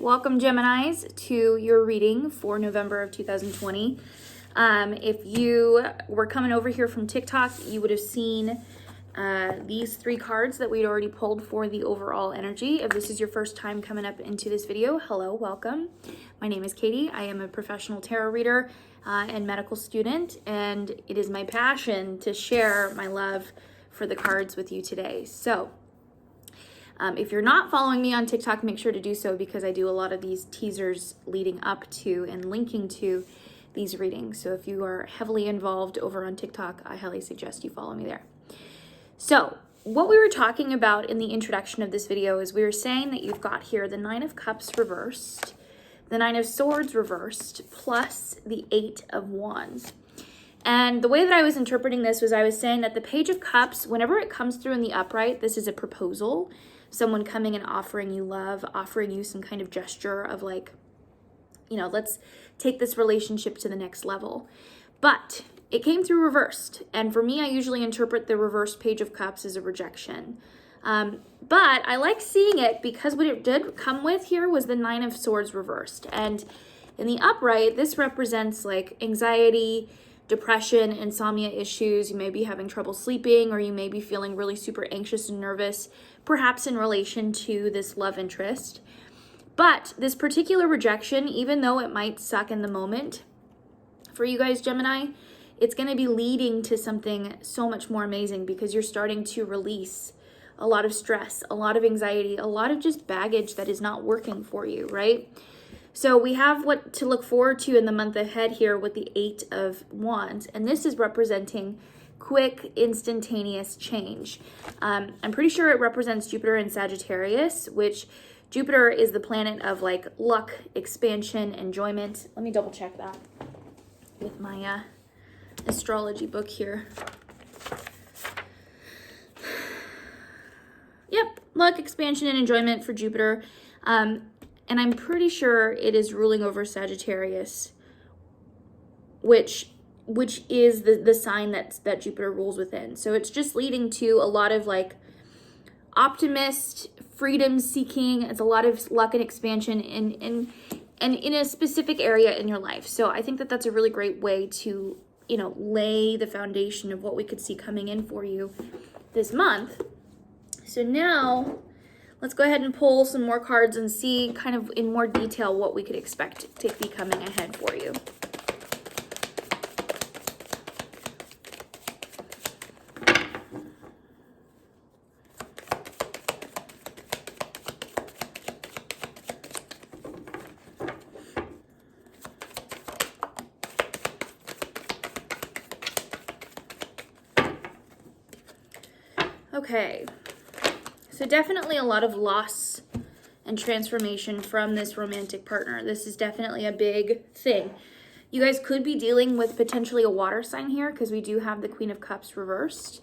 welcome Geminis to your reading for November of 2020. If you were coming over here from TikTok, you would have seen these three cards that we'd already pulled for the overall energy. If this is your first time coming up into this video, hello, welcome. My name is Katie. I am a professional tarot reader and medical student, and it is my passion to share my love for the cards with you today. So if you're not following me on TikTok, make sure to do so because I do a lot of these teasers leading up to and linking to these readings. So if you are heavily involved over on TikTok, I highly suggest you follow me there. So what we were talking about in the introduction of this video is we were saying that you've got here the Nine of Cups reversed, the Nine of Swords reversed, plus the Eight of Wands. And the way that I was interpreting this was I was saying that the Page of Cups, whenever it comes through in the upright, this is a proposal. Someone coming and offering you love, offering you some kind of gesture of like, you know, let's take this relationship to the next level. But it came through reversed. And for me, I usually interpret the reversed Page of Cups as a rejection. But I like seeing it because what it did come with here was the Nine of Swords reversed. And in the upright, this represents like anxiety, depression, insomnia issues. You may be having trouble sleeping, or you may be feeling really super anxious and nervous, perhaps in relation to this love interest. But this particular rejection, even though it might suck in the moment, for you guys, Gemini, it's going to be leading to something so much more amazing because you're starting to release a lot of stress, a lot of anxiety, a lot of just baggage that is not working for you, right? So we have what to look forward to in the month ahead here with the Eight of Wands, and this is representing quick, instantaneous change. I'm pretty sure it represents Jupiter in Sagittarius, which Jupiter is the planet of like luck, expansion, enjoyment. Let me double check that with my astrology book here. Yep, luck, expansion, and enjoyment for Jupiter. And I'm pretty sure it is ruling over Sagittarius, which is the sign that Jupiter rules within. So it's just leading to a lot of like optimist, freedom seeking. It's a lot of luck and expansion in a specific area in your life. So I think that that's a really great way to, you know, lay the foundation of what we could see coming in for you this month. So now let's go ahead and pull some more cards and see kind of in more detail what we could expect to be coming ahead for you. Okay. So definitely a lot of loss and transformation from this romantic partner. This is definitely a big thing. You guys could be dealing with potentially a water sign here because we do have the Queen of Cups reversed.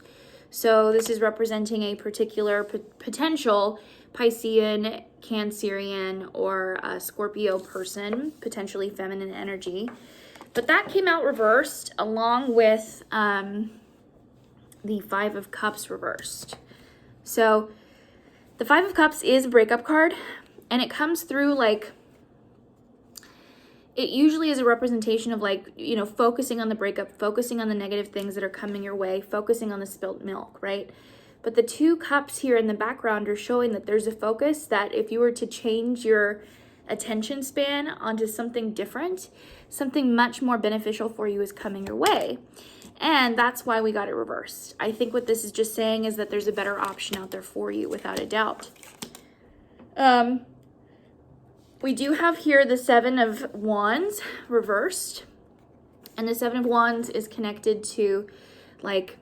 So this is representing a particular potential Piscean, Cancerian, or Scorpio person, potentially feminine energy. But that came out reversed along with the Five of Cups reversed. So the Five of Cups is a breakup card, and it comes through like, it usually is a representation of like, you know, focusing on the breakup, focusing on the negative things that are coming your way, focusing on the spilt milk, right? But the two cups here in the background are showing that there's a focus that if you were to change your attention span onto something different, something much more beneficial for you is coming your way. And that's why we got it reversed. I think what this is just saying is that there's a better option out there for you, without a doubt. We do have here the Seven of Wands reversed. And the Seven of Wands is connected to, like,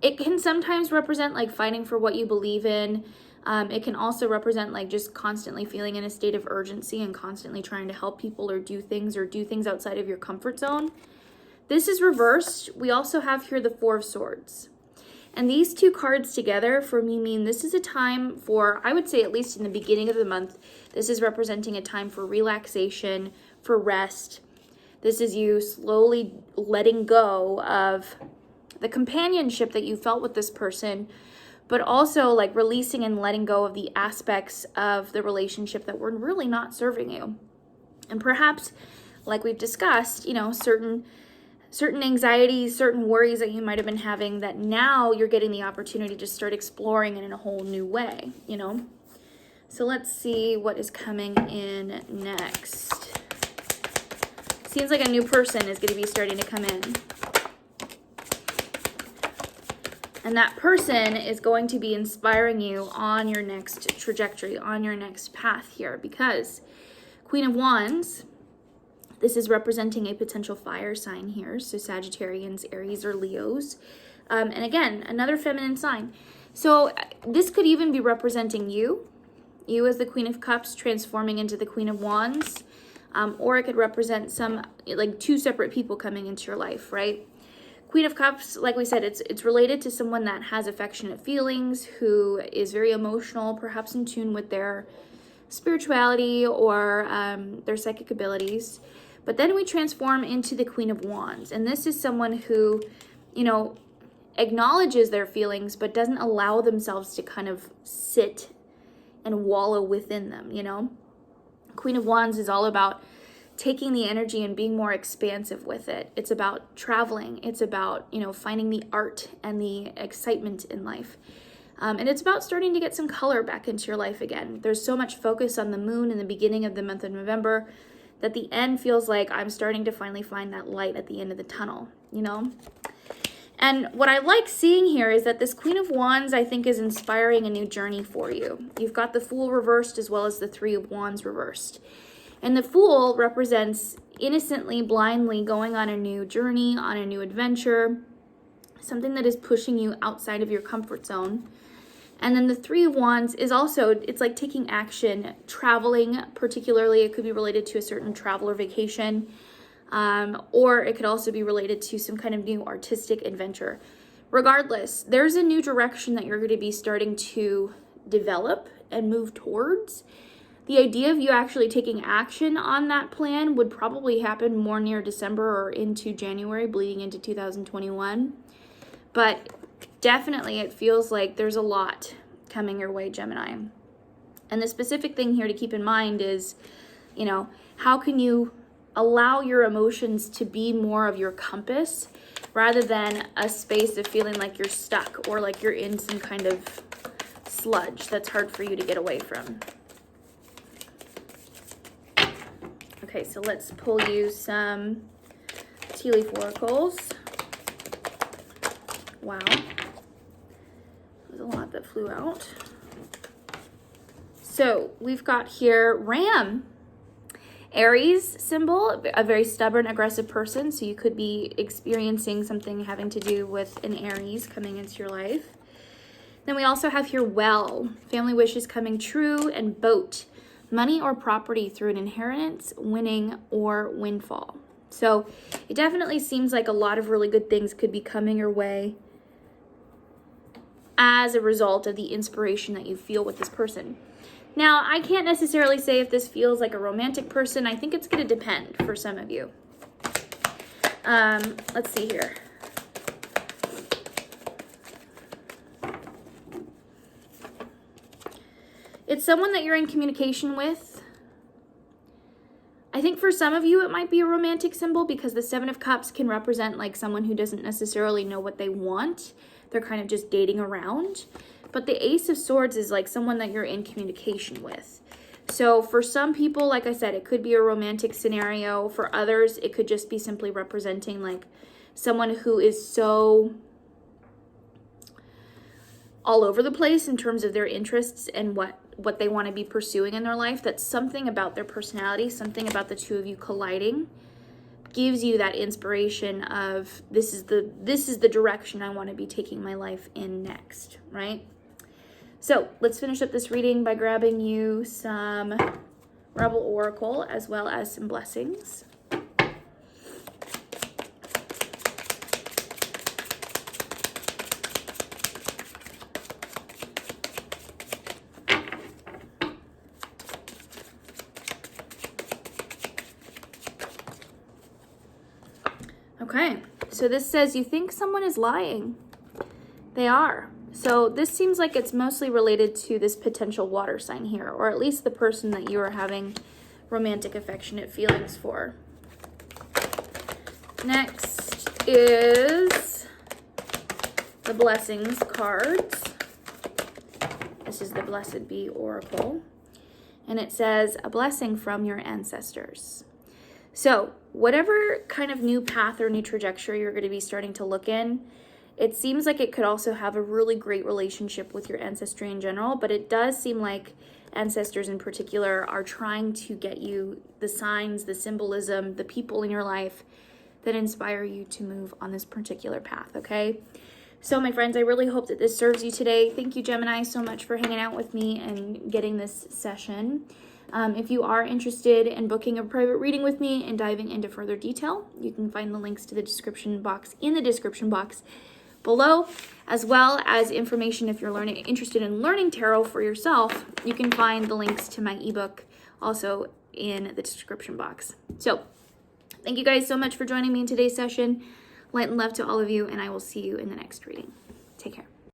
it can sometimes represent, like, fighting for what you believe in. It can also represent, like, just constantly feeling in a state of urgency and constantly trying to help people or do things outside of your comfort zone. This is reversed. We also have here the Four of Swords. And these two cards together for me mean this is a time for, I would say at least in the beginning of the month, this is representing a time for relaxation, for rest. This is you slowly letting go of the companionship that you felt with this person, but also like releasing and letting go of the aspects of the relationship that were really not serving you. And perhaps, like we've discussed, you know, certain anxieties, certain worries that you might have been having that now you're getting the opportunity to start exploring in a whole new way, you know? So let's see what is coming in next. Seems like a new person is going to be starting to come in. And that person is going to be inspiring you on your next trajectory, on your next path here, because Queen of Wands, this is representing a potential fire sign here. So Sagittarians, Aries, or Leos. And again, another feminine sign. So this could even be representing you as the Queen of Cups transforming into the Queen of Wands. Or it could represent some, like two separate people coming into your life, right? Queen of Cups, like we said, it's related to someone that has affectionate feelings, who is very emotional, perhaps in tune with their spirituality or their psychic abilities. But then we transform into the Queen of Wands. And this is someone who, you know, acknowledges their feelings, but doesn't allow themselves to kind of sit and wallow within them, you know? Queen of Wands is all about taking the energy and being more expansive with it. It's about traveling. It's about, you know, finding the art and the excitement in life. And it's about starting to get some color back into your life again. There's so much focus on the moon in the beginning of the month of November that the end feels like I'm starting to finally find that light at the end of the tunnel, you know? And what I like seeing here is that this Queen of Wands, I think, is inspiring a new journey for you. You've got the Fool reversed as well as the Three of Wands reversed. And the Fool represents innocently, blindly going on a new journey, on a new adventure, something that is pushing you outside of your comfort zone. And then the Three of Wands is also, it's like taking action, traveling, particularly. It could be related to a certain travel or vacation, or it could also be related to some kind of new artistic adventure. Regardless, there's a new direction that you're going to be starting to develop and move towards. The idea of you actually taking action on that plan would probably happen more near December or into January, bleeding into 2021. But definitely it feels like there's a lot coming your way, Gemini. And the specific thing here to keep in mind is, you know, how can you allow your emotions to be more of your compass rather than a space of feeling like you're stuck or like you're in some kind of sludge that's hard for you to get away from. Okay, so let's pull you some tea leaf oracles. Wow. There's a lot that flew out. So we've got here Ram. Aries symbol, a very stubborn, aggressive person. So you could be experiencing something having to do with an Aries coming into your life. Then we also have here Well, family wishes coming true, and Boat, money or property through an inheritance, winning, or windfall. So it definitely seems like a lot of really good things could be coming your way as a result of the inspiration that you feel with this person. Now, I can't necessarily say if this feels like a romantic person. I think it's going to depend for some of you. Let's see here. It's someone that you're in communication with. I think for some of you, it might be a romantic symbol because the Seven of Cups can represent like someone who doesn't necessarily know what they want. They're kind of just dating around. But the Ace of Swords is like someone that you're in communication with. So for some people, like I said, it could be a romantic scenario. For others, it could just be simply representing like someone who is so all over the place in terms of their interests and what they want to be pursuing in their life. That's something about their personality, something about the two of you colliding gives you that inspiration of this is the direction I want to be taking my life in next, right? So let's finish up this reading by grabbing you some Rebel Oracle as well as some blessings. Okay, so this says you think someone is lying. They are. So this seems like it's mostly related to this potential water sign here, or at least the person that you are having romantic affectionate feelings for. Next is the Blessings cards. This is the Blessed Be Oracle. And it says, a blessing from your ancestors. So whatever kind of new path or new trajectory you're going to be starting to look in, it seems like it could also have a really great relationship with your ancestry in general, but it does seem like ancestors in particular are trying to get you the signs, the symbolism, the people in your life that inspire you to move on this particular path, okay? So my friends, I really hope that this serves you today. Thank you, Gemini, so much for hanging out with me and getting this session. If you are interested in booking a private reading with me and diving into further detail, you can find the links to the description box in the description box below, as well as information if you're interested in learning tarot for yourself. You can find the links to my ebook also in the description box. So thank you guys so much for joining me in today's session. Light and love to all of you, and I will see you in the next reading. Take care.